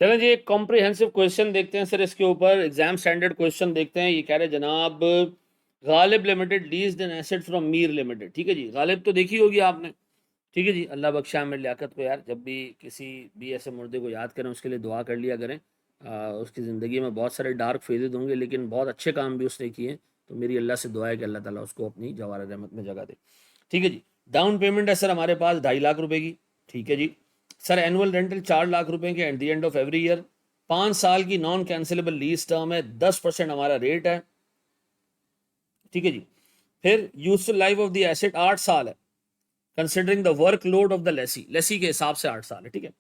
चलें जी, एक comprehensive question देखते हैं सर इसके ऊपर, एग्जाम स्टैंडर्ड क्वेश्चन देखते हैं। ये कह रहे जनाब, Ghalib limited leased an asset from Mir limited. ठीक है जी, गालिब तो देखी होगी आपने। ठीक है जी, अल्लाह बख्शा आमिर लियाकत को यार, जब भी किसी भी ऐसे मुर्दे को याद करें उसके लिए दुआ कर लिया करें। उसकी ज़िंदगी में बहुत सारे डार्क फेजेज होंगे लेकिन बहुत अच्छे काम भी उसने किए, तो मेरी अल्लाह से दुआ है कि अल्लाह ताला उसको अपनी जवार रहमत में जगह दे। ठीक है जी, डाउन पेमेंट है सर हमारे पास 2.5 लाख रुपए की। ठीक है जी सर, एनुअल रेंटल 4 लाख रुपए के eight the end of every year. 5 साल की नॉन कैंसिलेबल लीज टर्म है, 10% हमारा रेट है। ठीक है जी, फिर useful life of the asset 8 साल है, considering the workload of the lessee, lessee के हिसाब से 8 साल है। ठीक है,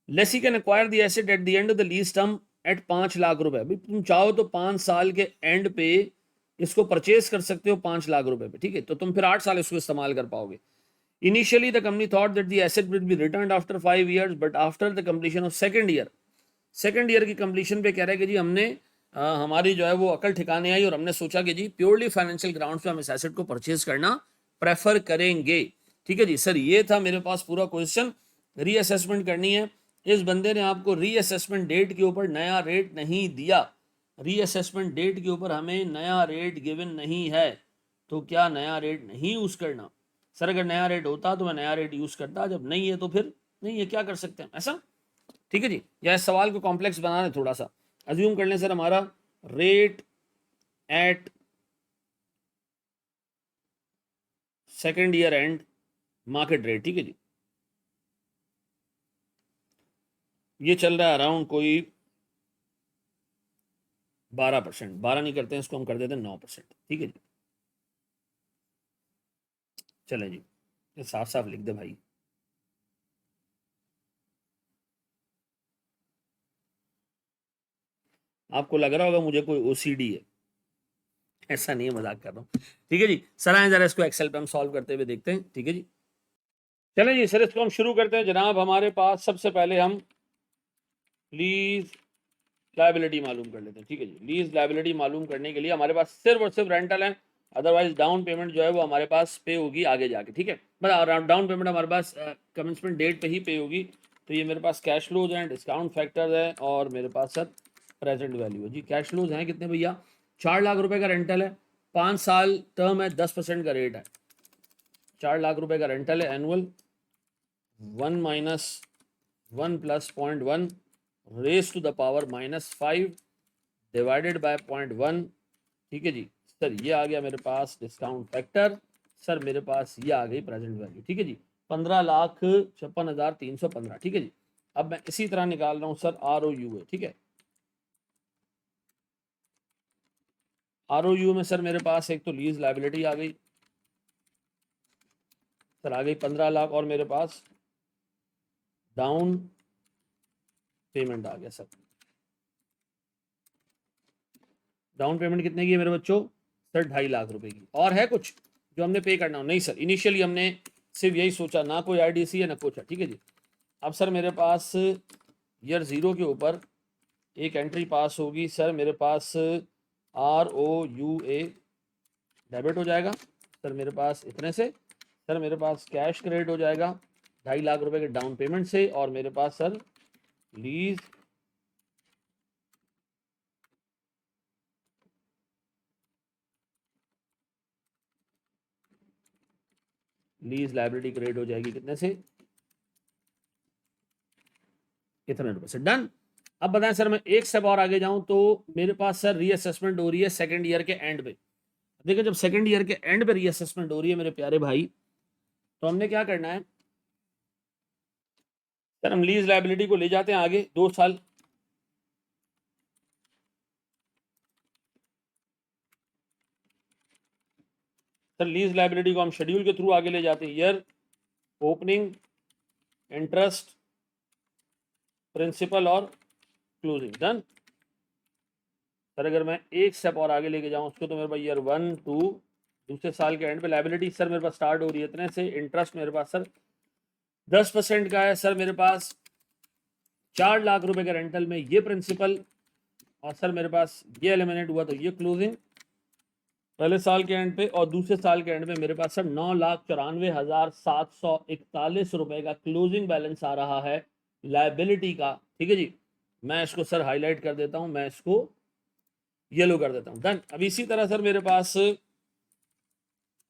lessee can acquire the asset at the end of the lease term at 5 lakh रुपए। अभी तुम चाहो तो 5 साल के एंड पे इसको परचेज कर सकते हो 5 लाख रुपए पे। ठीक है, तो तुम फिर 8 साल इसको इस्तेमाल कर पाओगे। Initially the company thought that the asset will be return after 5 years, but after the completion of second year की कंप्लीशन पे कह रहे हैं कि जी हमने हमारी जो है वो अकल ठिकाने आई और हमने सोचा कि जी प्योरली फाइनेंशियल ग्राउंड पे हम इस एसेट को परचेज करना प्रेफर करेंगे। ठीक है जी सर, ये था मेरे पास पूरा क्वेश्चन। रीअसेसमेंट करनी है। इस बंदे ने आपको रीअसेसमेंट डेट के ऊपर नया रेट नहीं दिया, रीअसेसमेंट डेट के ऊपर हमें नया रेट गिवन नहीं है, तो क्या नया रेट नहीं यूज करना? सर अगर नया रेट होता तो मैं नया रेट यूज करता, जब नहीं है तो फिर नहीं है, क्या कर सकते हैं ऐसा। ठीक है जी, या इस सवाल को कॉम्प्लेक्स बना रहे थोड़ा सा, अज्यूम कर लें सर हमारा rate at second year and market rate. ठीक है जी, ये चल रहा है अराउंड कोई 12%, 12 नहीं करते हैं इसको, हम कर देते हैं 9%। ठीक है जी, चले जी, ये साफ साफ लिख दे भाई। आपको लग रहा होगा मुझे कोई ओसीडी है, ऐसा नहीं है, मजाक कर रहा हूँ। ठीक है जी सर, आए जरा इसको एक्सेल पे हम सॉल्व करते हुए देखते हैं। ठीक है जी, चलें जी सर, इसको हम शुरू करते हैं जनाब। हमारे पास सबसे पहले हम लीज लाइबिलिटी मालूम कर लेते हैं। ठीक है जी, लीज लाइबिलिटी मालूम करने के लिए हमारे पास सिर्फ और सिर्फ रेंटल है, अदरवाइज डाउन पेमेंट जो है वो हमारे पास पे होगी आगे जाके। ठीक है, बट डाउन पेमेंट हमारे पास कमेंसमेंट डेट पे ही पे होगी। तो ये मेरे पास कैश फ्लोज हैं, डिस्काउंट फैक्टर है और मेरे पास सर प्रेजेंट वैल्यू है। जी कैश फ्लोज हैं कितने भैया? 4 लाख रुपए का रेंटल है, 5 साल टर्म है, 10% का रेट है। 4 लाख रुपए का रेंटल है annual, 1 - 1 + 0.1 raise to the power -5 divided by 0.1। ठीक है जी सर, ये आ गया मेरे पास डिस्काउंट फैक्टर। सर मेरे पास ये आ गई प्रेजेंट वैल्यू। ठीक है जी, 15,56,315। ठीक है जी, अब मैं इसी तरह निकाल रहा हूँ सर ROU है। ठीक है, ROU में सर मेरे पास एक तो लीज लाइबिलिटी आ गई सर, आ गई 15 लाख, और मेरे पास डाउन पेमेंट आ गया सर। डाउन पेमेंट कितने की है मेरे बच्चों? सर 2.5 लाख रुपए की। और है कुछ जो हमने पे करना हो? नहीं सर, इनिशियली हमने सिर्फ यही सोचा, ना कोई IDC है ना कुछ है। ठीक है जी, अब सर मेरे पास ईयर 0 के ऊपर एक एंट्री पास होगी सर, मेरे पास ROUA डेबिट हो जाएगा सर मेरे पास इतने से। सर मेरे पास कैश क्रेडिट हो जाएगा 2.5 लाख रुपए के डाउन पेमेंट से, और मेरे पास सर लीज लाइबिलिटी क्रेडिट हो जाएगी कितने से? इतने रुपए से। डन। अब बताएं सर, मैं एक स्टेप और आगे जाऊं तो मेरे पास सर रीअसेसमेंट हो रही है सेकंड ईयर के एंड पे। देखिए जब सेकंड ईयर के एंड पे रीअसेसमेंट हो रही है मेरे प्यारे भाई, तो हमने क्या करना है सर, हम लीज लाइबिलिटी को ले जाते हैं आगे 2 साल। सर लीज लाइबिलिटी को हम शेड्यूल के थ्रू आगे ले जाते हैं, ईयर ओपनिंग, इंटरेस्ट, प्रिंसिपल और क्लोजिंग। डन। सर अगर मैं एक स्टेप और आगे लेके जाऊं उसको, तो मेरे पास ईयर 1 2 दूसरे साल के एंड पे लाइबिलिटी सर मेरे पास स्टार्ट हो रही है इतने से। इंटरेस्ट मेरे पास सर 10% का है सर मेरे पास, 4 लाख रुपए के रेंटल में ये प्रिंसिपल, और सर मेरे पास ये एलिमिनेट हुआ तो ये क्लोजिंग पहले साल के एंड पे, और दूसरे साल के एंड पे मेरे पास सर 9,94,741 रुपए का क्लोजिंग बैलेंस आ रहा है लाइबिलिटी का। ठीक है जी, मैं इसको सर हाईलाइट कर देता हूं, मैं इसको येलो कर देता हूं। डन। अब इसी तरह सर मेरे पास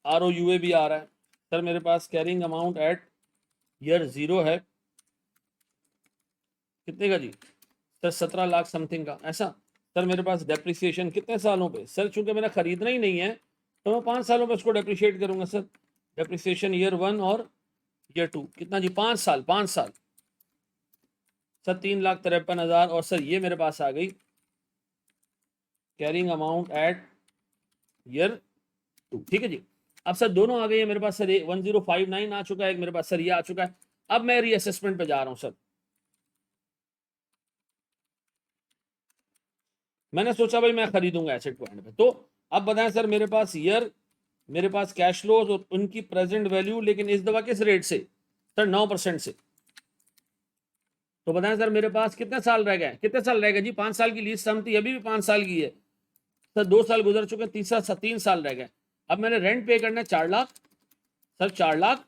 ROUA भी आ रहा है। सर मेरे पास कैरिंग अमाउंट एट ईयर 0 है, कितने का जी सर? 17 लाख समथिंग का, ऐसा। सर मेरे पास डेप्रिसिएशन कितने सालों पे? सर चूंकि मैंने खरीदना ही नहीं है तो मैं 5 सालों पे उसको डेप्रिशिएट करूंगा सर। डेप्रिसिएशन ईयर 1 और ईयर 2 कितना जी? 5 साल, 5 साल सर 3,53,000। और सर ये मेरे पास आ गई कैरिंग अमाउंट एट ईयर 2, ठीक है जी। अब सर दोनों आ गई है मेरे पास सर, 1059 आ चुका है एक मेरे पास सर, ये आ चुका है। अब मैं रीअसेसमेंट पे जा रहा हूं सर। मैंने सोचा भाई मैं खरीदूंगा एसेट पॉइंट पे, तो अब बताएं सर मेरे पास ईयर, मेरे पास कैश फ्लोज और उनकी प्रेजेंट वैल्यू, लेकिन इस दफा किस रेट से सर? 9% से। तो बताएं सर मेरे पास कितने साल रह गए? कितने साल रह गए जी? 5 साल की लीज सम थी, अभी भी 5 साल की है सर। 2 साल गुजर चुके, तीसरा 3 साल रह गए। अब मैंने रेंट पे करना है 4 लाख सर, 4 लाख।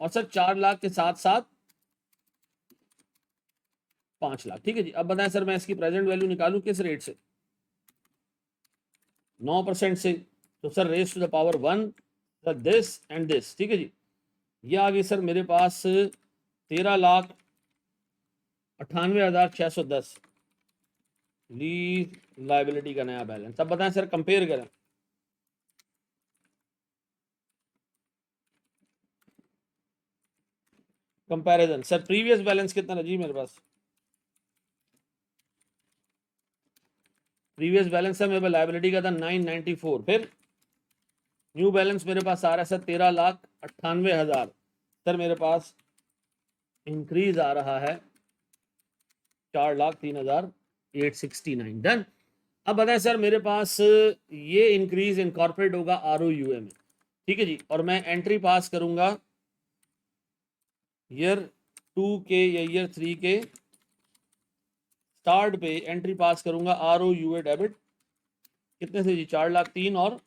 और सर 4 लाख के साथ साथ 5 लाख, ठीक है जी। अब बताएं सर मैं इसकी प्रेजेंट वैल्यू निकालूं किस रेट से? 9% से। तो sir raise to the power 1 sir this and this, ठीक है जी। ये आ गई सर मेरे पास 13,98,610 लीज लाइबिलिटी का नया बैलेंस। अब बताएं सर कंपेयर करें। कंपैरिजन सर प्रीवियस बैलेंस कितना है जी मेरे पास? प्रीवियस बैलेंस है मेरे पास लाइबिलिटी का था 994। फिर न्यू बैलेंस मेरे पास आ रहा है सर 13,98,000। सर मेरे पास इंक्रीज आ रहा है 4,03,869। डन। अब बताएं सर मेरे पास ये इंक्रीज इनकॉर्पोरेट होगा ROUA में, ठीक है जी। और मैं एंट्री पास करूंगा ईयर 2 के या ईयर 3 के स्टार्ट पे, एंट्री पास करूंगा ROUA डेबिट कितने से जी? 4,03,000। और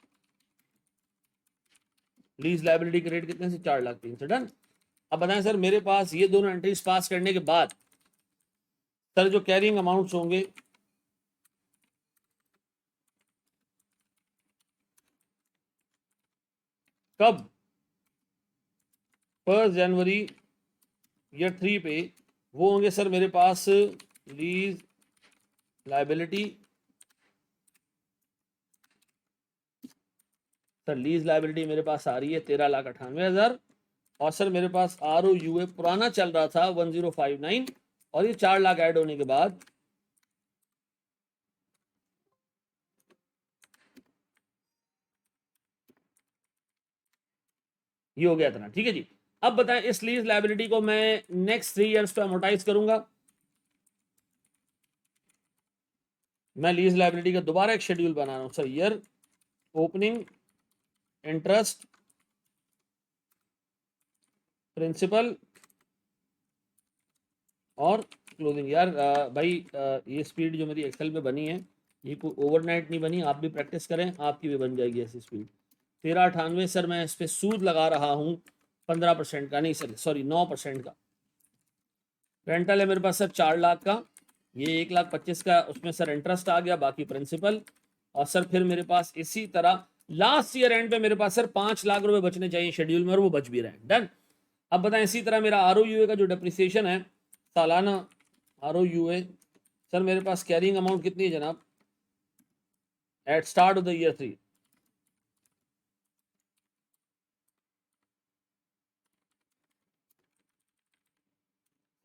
लीज लाइबिलिटी के रेट कितने से? 4,03,000 से। डन। अब बताएं सर मेरे पास ये दोनों एंट्रीज पास करने के बाद सर जो कैरिंग अमाउंट्स होंगे कब? 1 जनवरी ईयर 3 पे वो होंगे सर मेरे पास lease liability. Sir lease liability मेरे पास आ रही है 13,98,000। और सर मेरे पास ROUA पुराना चल रहा था 1059। और ये 4 लाख ऐड होने के बाद ये हो गया इतना, ठीक है जी। अब बताएं इस लीज लाइबिलिटी को मैं नेक्स्ट 3 ईयर्स पे अमोर्टाइज करूंगा। मैं लीज लाइबिलिटी का दोबारा एक शेड्यूल बना रहा हूं sir. Year opening interest principal और क्लोजिंग। यार भाई ये स्पीड जो मेरी एक्सेल पे बनी है ये कोई ओवरनाइट नहीं बनी, आप भी प्रैक्टिस करें, आपकी भी बन जाएगी ऐसी स्पीड। 1398 सर मैं इस पर सूद लगा रहा हूँ 15% का, नहीं सर सॉरी 9% का। रेंटल है मेरे पास सर 4 लाख का, ये 1,25,000 का उसमें सर इंटरेस्ट आ गया, बाकी प्रिंसिपल। और सर फिर मेरे पास इसी तरह लास्ट ईयर एंड पे मेरे पास सर 5 लाख रुपए बचने चाहिए शेड्यूल में, और वो बच भी रहे हैं। डन। अब बताएं इसी तरह मेरा ROUA का जो डेप्रिसिएशन है सालाना ROUA सर मेरे पास कैरिंग अमाउंट कितनी है जनाब at start of the year 3?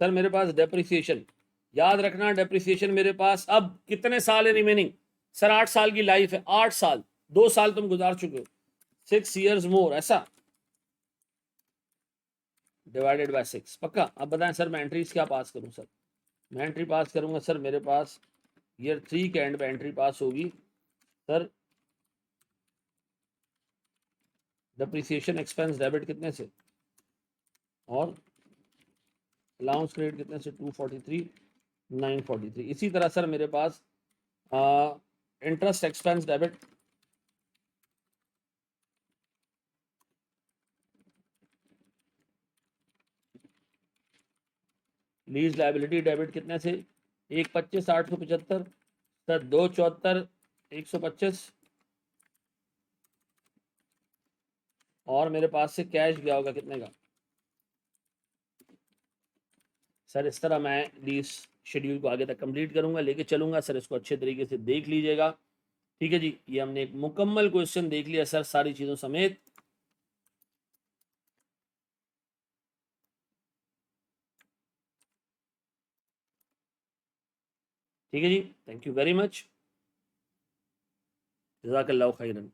Sir मेरे पास डेप्रिसिएशन, याद रखना डेप्रिसिएशन मेरे पास अब कितने साल है रिमेनिंग? सर 8 साल की लाइफ है, 8 साल। 2 साल तुम गुजार चुके हो, 6 ईयर्स मोर, ऐसा डिवाइडेड बाय 6 पक्का। अब बताएं सर मैं एंट्रीज क्या पास करूं सर? मैं एंट्री पास करूंगा सर मेरे पास ईयर 3 के एंड पे एंट्री पास होगी सर डेप्रिसिएशन एक्सपेंस डेबिट कितने से और अलाउंस क्रेडिट कितने से? 243,943। इसी तरह सर मेरे पास interest expense debit lease liability debit कितने से? एक 25 875 सर, 274 125 और मेरे पास से कैश गया होगा कितने का सर। इस तरह मैं इस शेड्यूल को आगे तक कंप्लीट करूंगा, लेके चलूंगा सर। इसको अच्छे तरीके से देख लीजिएगा, ठीक है जी। ये हमने एक मुकम्मल क्वेश्चन देख लिया सर, सारी चीज़ों समेत। ठीक है जी, थैंक यू वेरी मच, जज़ाकल्लाहु खैरन।